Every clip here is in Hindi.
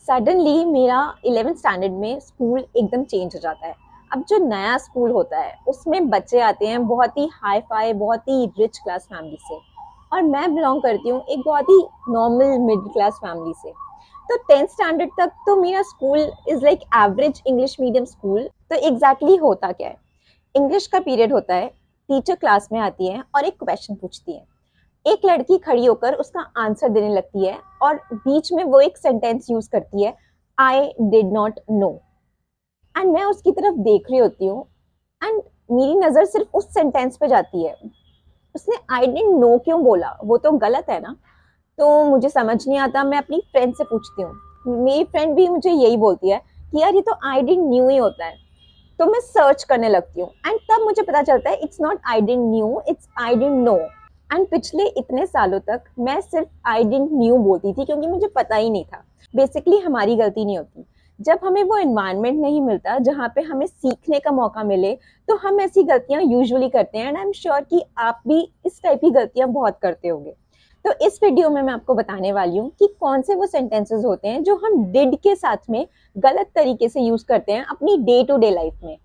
सडनली मेरा 11th स्टैंडर्ड में स्कूल एकदम चेंज हो जाता है। अब जो नया स्कूल होता है उसमें बच्चे आते हैं बहुत ही हाई फाई, बहुत ही रिच क्लास फैमिली से, और मैं बिलोंग करती हूँ एक बहुत ही नॉर्मल मिडिल क्लास फैमिली से। तो 10th स्टैंडर्ड तक तो मेरा school is like average English medium school. तो एग्जैक्टली होता क्या है, इंग्लिश का पीरियड होता है, टीचर क्लास में आती है और एक क्वेश्चन पूछती है, एक लड़की खड़ी होकर उसका आंसर देने लगती है और बीच में वो एक सेंटेंस यूज करती है, I did not know. And मैं उसकी तरफ देख रही होती हूँ एंड मेरी नजर सिर्फ उस सेंटेंस पे जाती है। उसने आई डिडंट नो क्यों बोला, वो तो गलत है ना। तो मुझे समझ नहीं आता, मैं अपनी फ्रेंड से पूछती हूँ, मेरी फ्रेंड भी मुझे यही बोलती है कि यार ये तो आई डिडंट न्यू ही होता है। तो मैं सर्च करने लगती हूँ एंड तब मुझे पता चलता है it's not I didn't knew, it's I didn't know. And पिछले इतने सालों तक मैं सिर्फ आई डिडंट न्यू बोलती थी क्योंकि मुझे पता ही नहीं था। बेसिकली हमारी गलती नहीं होती, जब हमें वो एनवायरनमेंट नहीं मिलता जहाँ पे हमें सीखने का मौका मिले तो हम ऐसी गलतियां यूजुअली करते हैं। एंड आई एम श्योर कि आप भी इस टाइप की गलतियां बहुत करते होंगे। तो इस वीडियो में मैं आपको बताने वाली हूँ कि कौन से वो सेंटेंसेस होते हैं जो हम डिड के साथ में गलत तरीके से यूज करते हैं अपनी डे टू डे लाइफ में।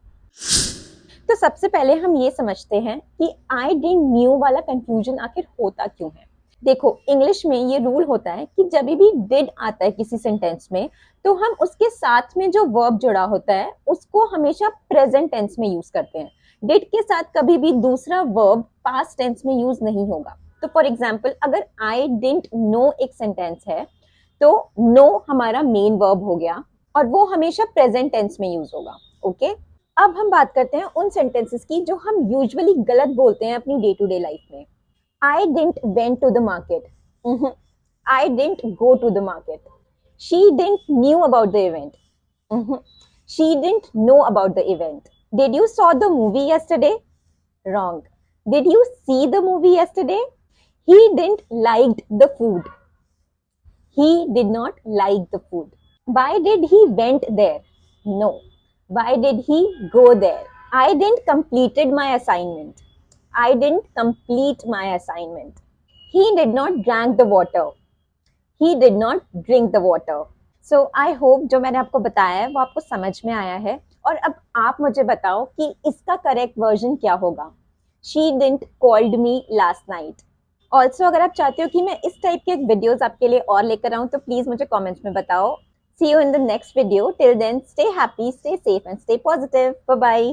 तो सबसे पहले हम ये समझते हैं कि आई डिडंट न्यू वाला कंफ्यूजन आखिर होता क्यों है। देखो, इंग्लिश में ये रूल होता है कि जब भी डिड आता है किसी सेंटेंस में तो हम उसके साथ में जो वर्ब जुड़ा होता है उसको हमेशा प्रेजेंट टेंस में यूज करते हैं। डिड के साथ कभी भी दूसरा वर्ब पास्ट टेंस में यूज नहीं होगा। तो फॉर एग्जाम्पल, अगर आई डिडंट नो एक सेंटेंस है तो नो हमारा मेन वर्ब हो गया और वो हमेशा प्रेजेंट टेंस में यूज होगा। ओके, अब हम बात करते हैं उन सेंटेंसेस की जो हम यूजुअली गलत बोलते हैं अपनी डे टू डे लाइफ में। I didn't went to the market, I didn't go to the market. She didn't knew about the event, she didn't know about the event. Did you saw the movie yesterday? Wrong. Did you see the movie yesterday? He didn't liked the food. He did not like the food. Why did he went there? No. Why did he go there? I didn't completed my assignment. I didn't complete my assignment. He did not drank the water. He did not drink the water. So I hope जो मैंने आपको बताया है वो आपको समझ में आया है। और अब आप मुझे बताओ कि इसका करेक्ट वर्जन क्या होगा। She didn't called me last night. Also अगर आप चाहते हो कि मैं इस टाइप के वीडियोस आपके लिए और लेकर आऊं तो प्लीज मुझे कमेंट्स में बताओ। See you in the next video. Till then, stay happy, stay safe, and stay positive. Bye bye.